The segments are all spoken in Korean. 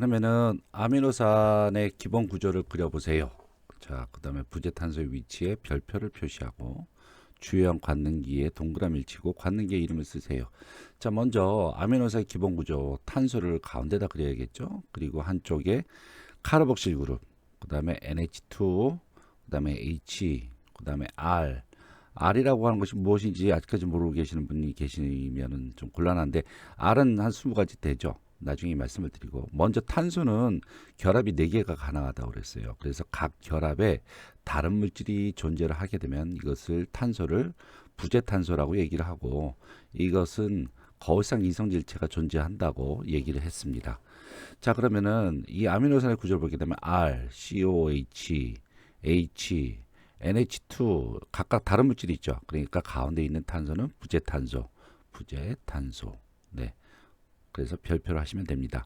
그러면은 아미노산의 기본 구조를 그려보세요. 자, 그 다음에 부재탄소의 위치에 별표를 표시하고 주요한 관능기에 동그라미를 치고 관능기의 이름을 쓰세요. 자, 먼저 아미노산의 기본 구조 탄소를 가운데다 그려야겠죠. 그리고 한쪽에 카르복실 그룹, 그 다음에 NH2, 그 다음에 H, 그 다음에 R. R이라고 하는 것이 무엇인지 아직까지 모르고 계시는 분이 계시면 좀 곤란한데 R은 한 20가지 되죠. 나중에 말씀을 드리고, 먼저 탄소는 결합이 4개가 가능하다고 그랬어요. 그래서 각 결합에 다른 물질이 존재를 하게 되면 이것을 탄소를 부재탄소라고 얘기를 하고, 이것은 거울상 이성질체가 존재한다고 얘기를 했습니다. 자, 그러면은 이 아미노산의 구조를 보게 되면 R, COH, H, NH2 각각 다른 물질이 있죠. 그러니까 가운데 있는 탄소는 부재탄소, 부재탄소. 네. 그래서 별표를 하시면 됩니다.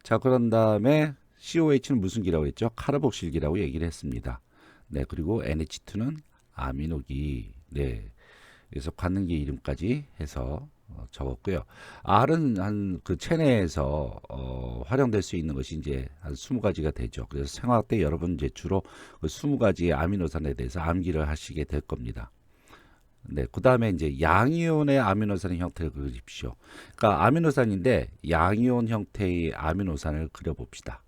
자, 그런 다음에 COH는 무슨 기라고 했죠? 카르복실기라고 얘기를 했습니다. 네, 그리고 NH2는 아미노기. 네, 그래서 관능기 이름까지 해서 적었고요. R은 한 그 체내에서 활용될 수 있는 것이 이제 한 20가지가 되죠. 그래서 생화학 때 여러분 이제 주로 그 20가지의 아미노산에 대해서 암기를 하시게 될 겁니다. 네, 그 다음에 이제 양이온의 아미노산의 형태를 그리십시오. 그러니까 아미노산인데 양이온 형태의 아미노산을 그려봅시다.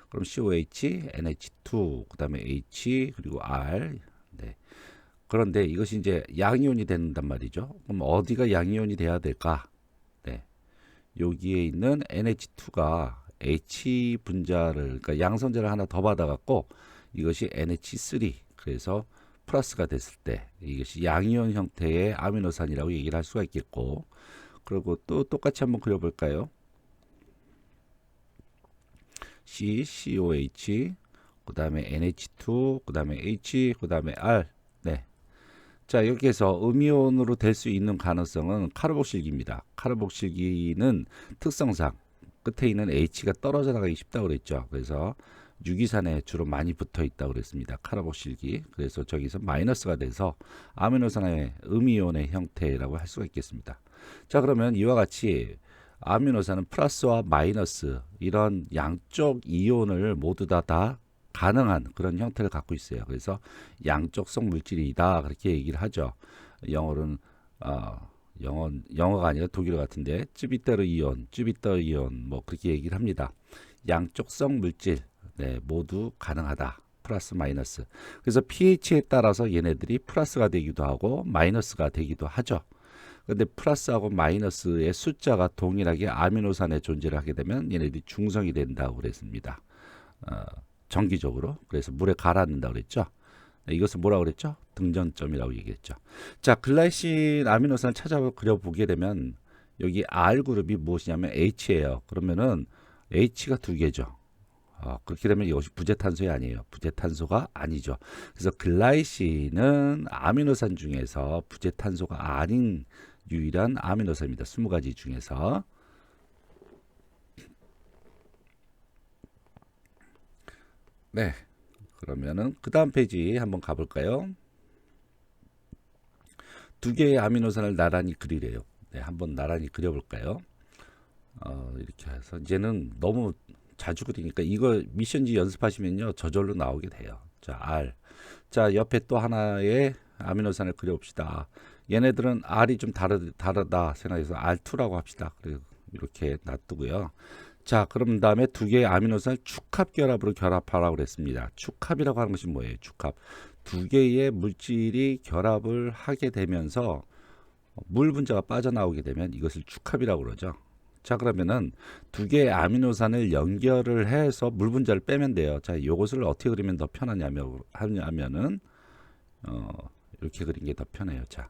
그럼 COH, NH2, 그 다음에 H, 그리고 R. 네. 그런데 이것이 이제 양이온이 된단 말이죠. 그럼 어디가 양이온이 돼야 될까? 네. 여기에 있는 NH2가 H 분자를, 그러니까 양선자를 하나 더 받아갖고 이것이 NH3. 그래서 플러스가 됐을 때 이것이 양이온 형태의 아미노산이라고 얘기를 할 수가 있겠고, 그리고 또 똑같이 한번 그려볼까요? COH, 그 다음에 NH2, 그 다음에 H, 그 다음에 R. 네. 자, 여기에서 음이온으로 될 수 있는 가능성은 카르복실기입니다. 카르복실기는 특성상 끝에 있는 H가 떨어져 나가기 쉽다고 그랬죠. 그래서 유기산에 주로 많이 붙어 있다고 그랬습니다. 카르복실기. 그래서 저기서 마이너스가 돼서 아미노산의 음이온의 형태라고 할 수가 있겠습니다. 자, 그러면 이와 같이 아미노산은 플러스와 마이너스 이런 양쪽 이온을 모두 다 가능한 그런 형태를 갖고 있어요. 그래서 양쪽성 물질이다 그렇게 얘기를 하죠. 영어로는 영어가 아니라 독일어 같은데 쯔비터르 이온, 쯔비터 이온 뭐 그렇게 얘기를 합니다. 양쪽성 물질 네, 모두 가능하다. 플러스 마이너스. 그래서 pH에 따라서 얘네들이 플러스가 되기도 하고 마이너스가 되기도 하죠. 근데 플러스하고 마이너스의 숫자가 동일하게 아미노산에 존재를 하게 되면 얘네들이 중성이 된다고 그랬습니다. 정기적으로. 그래서 물에 가라앉는다고 그랬죠. 이것을 뭐라고 그랬죠? 등전점이라고 얘기했죠. 자, 글라이신 아미노산을 찾아 그려보게 되면 여기 R그룹이 무엇이냐면 H예요. 그러면은 H가 2개죠. 그렇게 되면 이것이 부재탄소이 아니에요. 부재탄소가 아니죠. 그래서 글라이신은 아미노산 중에서 부재탄소가 아닌 유일한 아미노산입니다. 20가지 중에서. 네. 그러면은 그 다음 페이지 한번 가볼까요? 2개의 아미노산을 나란히 그리래요. 네, 한번 나란히 그려볼까요? 이렇게 해서 이제는 너무 자주 그리니까 이거 미션지 연습하시면요 저절로 나오게 돼요. 자, R. 자, 옆에 또 하나의 아미노산을 그려봅시다. 얘네들은 R이 좀 다르다 생각해서 R2라고 합시다. 그리고 이렇게 놔두고요. 자, 그럼 다음에 2개의 아미노산을 축합 결합으로 결합하라고 그랬습니다. 축합이라고 하는 것이 뭐예요? 축합. 2개의 물질이 결합을 하게 되면서 물 분자가 빠져나오게 되면 이것을 축합이라고 그러죠. 자, 그러면은 2개의 아미노산을 연결을 해서 물 분자를 빼면 돼요. 자, 이것을 어떻게 그리면 더 편하냐면은 이렇게 그린 게 더 편해요. 자,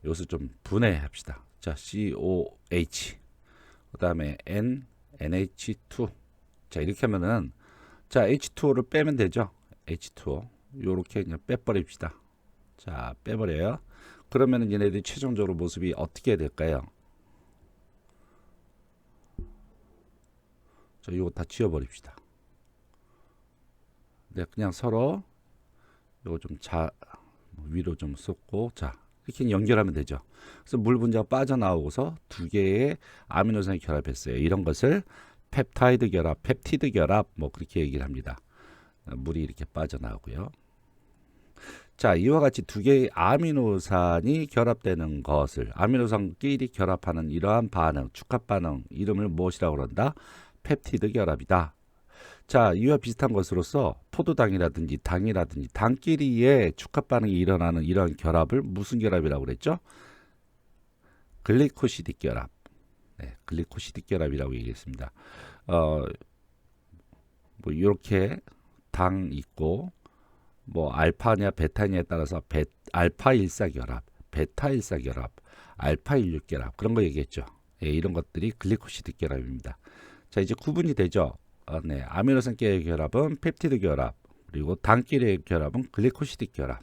이것을 좀 분해합시다. 자, COH 그 다음에 NH2. 자, 이렇게 하면은 자, H2O를 빼면 되죠. H2O 요렇게 그냥 빼버립시다. 자, 빼버려요. 그러면은 얘네들이 최종적으로 모습이 어떻게 될까요? 자, 이거 다 지워버립시다. 네, 그냥 서로 이거 좀 위로 좀 쏟고, 자, 이렇게 연결하면 되죠. 그래서 물 분자가 빠져나오고서 2개의 아미노산이 결합했어요. 이런 것을 펩타이드 결합, 펩티드 결합 뭐 그렇게 얘기를 합니다. 물이 이렇게 빠져나오고요. 자, 이와 같이 두 개의 아미노산이 결합되는 것을 아미노산끼리 결합하는 이러한 반응, 축합 반응 이름을 무엇이라고 그런다? 펩티드 결합이다. 자, 이와 비슷한 것으로서 포도당이라든지 당이라든지 당끼리의 축합 반응이 일어나는 이러한 결합을 무슨 결합이라고 그랬죠? 글리코시딕 결합. 네, 글리코시딕 결합이라고 얘기했습니다. 뭐 이렇게 당 있고 뭐 알파냐 베타냐에 따라서 알파 일사결합, 베타 일사결합, 알파 일육결합 그런 거 얘기했죠. 예, 이런 것들이 글리코시딕 결합입니다. 자, 이제 구분이 되죠. 네, 아미노산끼리의 결합은 펩티드 결합, 그리고 당끼리의 결합은 글리코시딕 결합.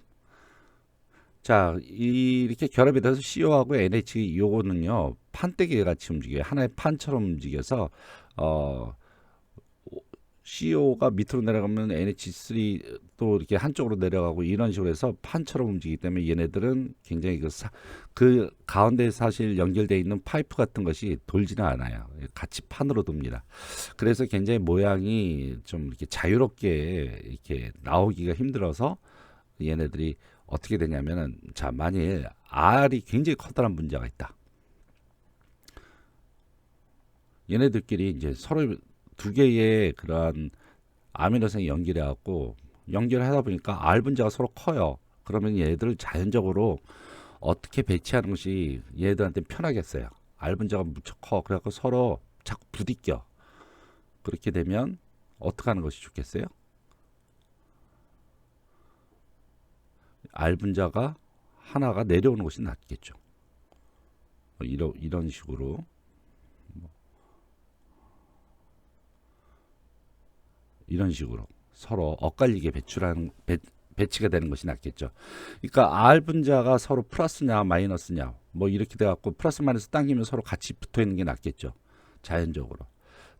자, 이렇게 결합이 돼서 CO하고 NH 요거는요 판때기 같이 움직여요. 하나의 판처럼 움직여서 CO가 밑으로 내려가면 NH3 또 이렇게 한쪽으로 내려가고 이런 식으로 해서 판처럼 움직이기 때문에 얘네들은 굉장히 그 가운데 사실 연결되어 있는 파이프 같은 것이 돌지는 않아요. 같이 판으로 돕니다. 그래서 굉장히 모양이 좀 이렇게 자유롭게 이렇게 나오기가 힘들어서 얘네들이 어떻게 되냐면은 자, 만일 R이 굉장히 커다란 분자가 있다. 얘네들끼리 이제 서로 두 개의 그러한 아미노산이 연결해 갖고 연결하다 보니까 R 분자가 서로 커요. 그러면 얘들을 자연적으로 어떻게 배치하는 것이 얘들한테 편하겠어요. R 분자가 무척 커. 그래갖고 서로 자꾸 부딪혀. 그렇게 되면 어떻게 하는 것이 좋겠어요? R 분자가 하나가 내려오는 것이 낫겠죠. 이런 식으로 이런 식으로 서로 엇갈리게 배치가 되는 것이 낫겠죠. 그러니까 R 분자가 서로 플러스냐 마이너스냐 뭐 이렇게 돼갖고 플러스 마이너스 당기면 서로 같이 붙어 있는 게 낫겠죠. 자연적으로.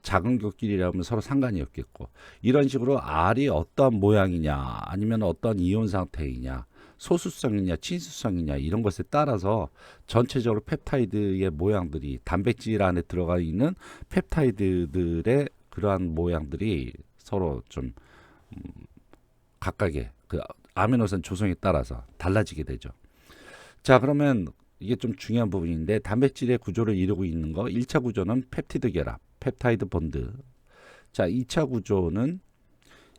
작은 것끼리라면 서로 상관이 없겠고 이런 식으로 R이 어떠한 모양이냐 아니면 어떤 이온 상태이냐 소수성이냐 친수성이냐 이런 것에 따라서 전체적으로 펩타이드의 모양들이 단백질 안에 들어가 있는 펩타이드들의 그러한 모양들이 서로 좀 각각의 그 아미노산 조성에 따라서 달라지게 되죠. 자, 그러면 이게 좀 중요한 부분인데 단백질의 구조를 이루고 있는 거 1차 구조는 펩티드 결합, 펩타이드 본드. 자, 2차 구조는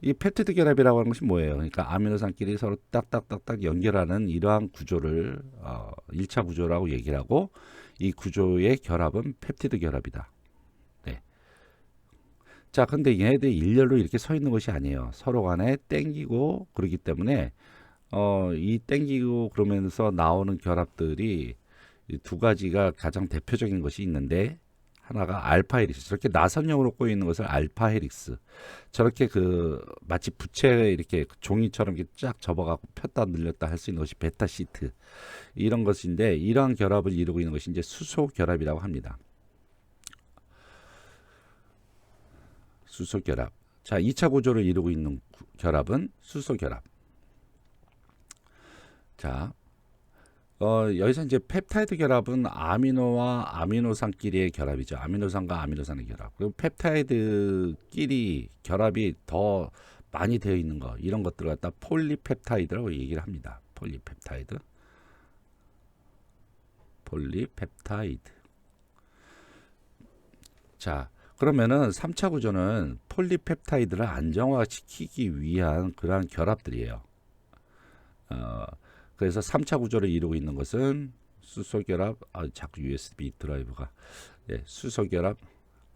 이 펩티드 결합이라고 하는 것이 뭐예요? 그러니까 아미노산끼리 서로 딱딱딱딱 연결하는 이러한 구조를 1차 구조라고 얘기를 하고 이 구조의 결합은 펩티드 결합이다. 네. 자, 근데 얘네들이 일렬로 이렇게 서 있는 것이 아니에요. 서로 간에 땡기고 그러기 때문에 이 땡기고 그러면서 나오는 결합들이 이 두 가지가 가장 대표적인 것이 있는데 하나가 알파 헬릭스. 저렇게 나선형으로 꼬여 있는 것을 알파 헬릭스. 저렇게 그 마치 부채 이렇게 종이처럼 이렇게 쫙 접어갖고 폈다 늘렸다 할 수 있는 것이 베타 시트. 이런 것인데 이러한 결합을 이루고 있는 것이 이제 수소 결합이라고 합니다. 수소 결합. 자, 2차 구조를 이루고 있는 결합은 수소 결합. 자, 여기서 이제 펩타이드 결합은 아미노와 아미노산끼리의 결합이죠. 아미노산과 아미노산의 결합. 그리고 펩타이드끼리 결합이 더 많이 되어 있는 거, 이런 것들을 갖다 폴리펩타이드라고 얘기를 합니다. 폴리펩타이드. 폴리펩타이드. 자, 그러면은 3차 구조는 폴리펩타이드를 안정화시키기 위한 그러한 결합들이에요. 그래서 3차 구조를 이루고 있는 것은 수소결합, 자꾸 USB 드라이브가, 네, 수소결합,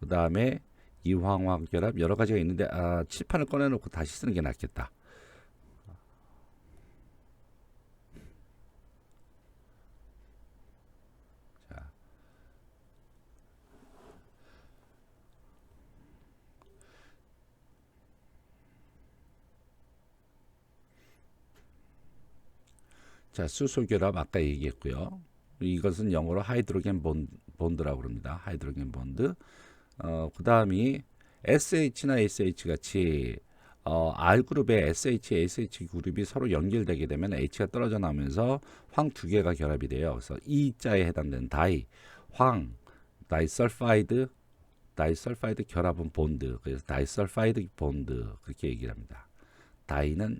그 다음에 이황화결합 여러 가지가 있는데 칠판을 꺼내놓고 다시 쓰는 게 낫겠다. 자, 수소결합 아까 얘기했고요. 이것은 영어로 하이드로겐 본드라고 그럽니다. 하이드로겐 본드. 그 다음이 SH나 SH 같이 R그룹의 SH, SH 그룹이 서로 연결되게 되면 H가 떨어져 나오면서 황 두 개가 결합이 돼요. 그래서 E자에 해당되는 다이, 황, 다이설파이드 다이설파이드 결합은 본드. 그래서 다이설파이드 본드 그렇게 얘기를 합니다. 다이는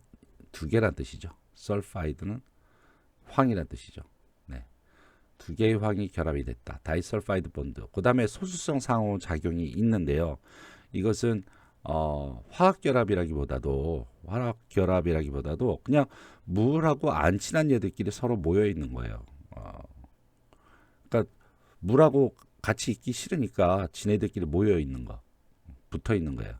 두 개란 뜻이죠. 설파이드는 황이란 뜻이죠. 네. 두 개의 황이 결합이 됐다. 다이설파이드 본드. 그 다음에 소수성 상호작용이 있는데요. 이것은 화학결합이라기보다도 그냥 물하고 안 친한 얘들끼리 서로 모여 있는 거예요. 그러니까 물하고 같이 있기 싫으니까 지네들끼리 모여 있는 거, 붙어 있는 거예요.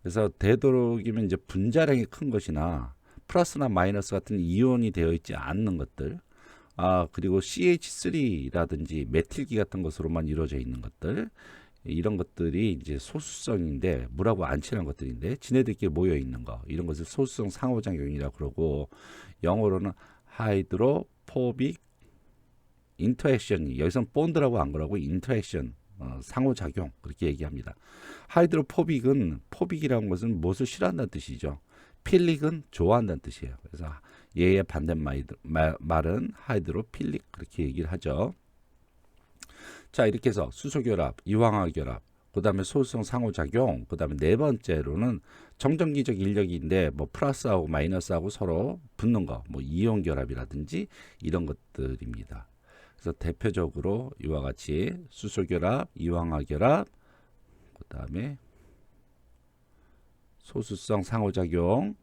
그래서 되도록이면 이제 분자량이 큰 것이나 플러스나 마이너스 같은 이온이 되어 있지 않는 것들, 그리고 CH3라든지 메틸기 같은 것으로만 이루어져 있는 것들, 이런 것들이 이제 소수성인데 물하고 안 친한 것들인데 지네들끼리 모여 있는 거, 이런 것을 소수성 상호작용이라고 그러고, 영어로는 하이드로포빅 인터액션이, 여기서는 본드라고 안 그러고 인터액션, 상호작용 그렇게 얘기합니다. 하이드로포빅은, 포빅이라는 것은 무엇을 싫어한다는 뜻이죠. 필릭은 좋아한다는 뜻이에요. 그래서 얘의 반대말은 하이드로필릭 그렇게 얘기를 하죠. 자, 이렇게 해서 수소결합, 이황화결합, 그 다음에 소수성 상호작용, 그 다음에 네 번째로는 정전기적 인력인데 뭐 플러스하고 마이너스하고 서로 붙는 거, 뭐 이온결합이라든지 이런 것들입니다. 그래서 대표적으로 이와 같이 수소결합, 이황화결합, 그 다음에 소수성 상호작용,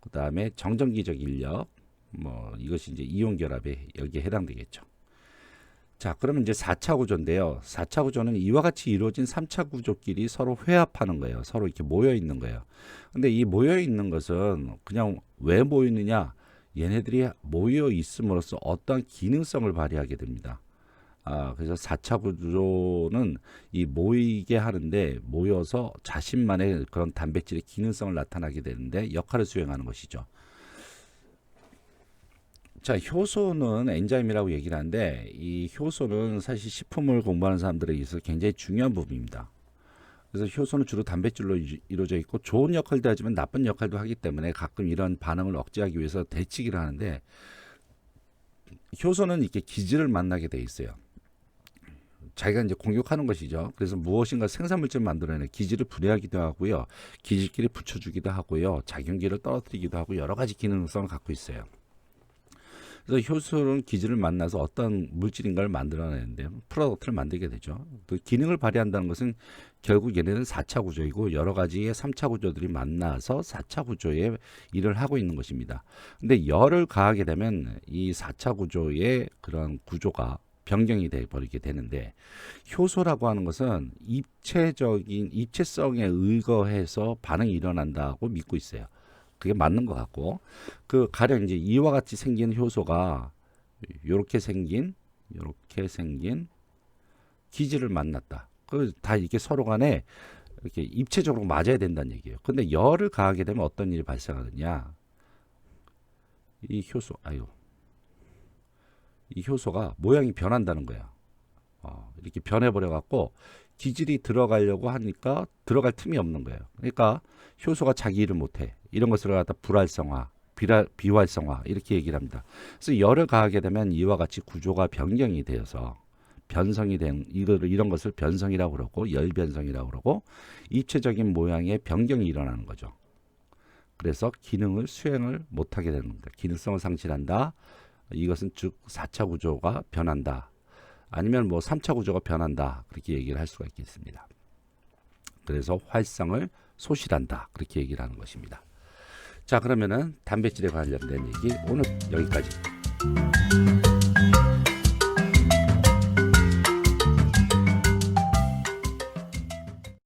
그 다음에 정전기적 인력, 뭐 이것이 이제 이온결합에 여기에 해당되겠죠. 자, 그러면 이제 4차 구조인데요. 4차 구조는 이와 같이 이루어진 3차 구조끼리 서로 회합하는 거예요. 서로 이렇게 모여 있는 거예요. 근데 이 모여 있는 것은 그냥 왜 모이느냐? 얘네들이 모여 있음으로써 어떠한 기능성을 발휘하게 됩니다. 그래서 4차 구조는 이 모이게 하는데, 모여서 자신만의 그런 단백질의 기능성을 나타나게 되는데 역할을 수행하는 것이죠. 자, 효소는 엔자임이라고 얘기를 하는데, 이 효소는 사실 식품을 공부하는 사람들에 있어서 굉장히 중요한 부분입니다. 그래서 효소는 주로 단백질로 이루어져 있고 좋은 역할도 하지만 나쁜 역할도 하기 때문에 가끔 이런 반응을 억제하기 위해서 대치기를 하는데, 효소는 이렇게 기질을 만나게 돼 있어요. 자기가 이제 공격하는 것이죠. 그래서 무엇인가 생산물질을 만들어내는 기질을 분해하기도 하고요. 기질끼리 붙여주기도 하고요. 작용기를 떨어뜨리기도 하고 여러 가지 기능성을 갖고 있어요. 그래서 효소는 기질을 만나서 어떤 물질인가를 만들어내는데 프로덕트를 만들게 되죠. 또 기능을 발휘한다는 것은 결국 얘네는 4차 구조이고 여러 가지의 3차 구조들이 만나서 4차 구조의 일을 하고 있는 것입니다. 근데 열을 가하게 되면 이 4차 구조의 그런 구조가 변경이 돼 버리게 되는데, 효소라고 하는 것은 입체성에 의거해서 반응이 일어난다고 믿고 있어요. 그게 맞는 것 같고, 그 가령 이제 이와 같이 생긴 효소가 요렇게 생긴 기질을 만났다. 그 다 이게 서로 간에 이렇게 입체적으로 맞아야 된다는 얘기예요. 근데 열을 가하게 되면 어떤 일이 발생하느냐? 이 효소가 모양이 변한다는 거야. 이렇게 변해버려 갖고 기질이 들어가려고 하니까 들어갈 틈이 없는 거예요. 그러니까 효소가 자기 일을 못해. 이런 것을 갖다 불활성화, 비활성화 이렇게 얘기를 합니다. 그래서 열을 가하게 되면 이와 같이 구조가 변경이 되어서 변성이 된 이런 것을 변성이라고 그러고, 열변성이라고 그러고, 입체적인 모양의 변경이 일어나는 거죠. 그래서 기능을 수행을 못하게 되는 겁니다. 기능성을 상실한다. 이것은 즉 4차 구조가 변한다. 아니면 뭐 3차 구조가 변한다. 그렇게 얘기를 할 수가 있겠습니다. 그래서 활성을 소실한다. 그렇게 얘기를 하는 것입니다. 자, 그러면은 단백질에 관련된 얘기 오늘 여기까지.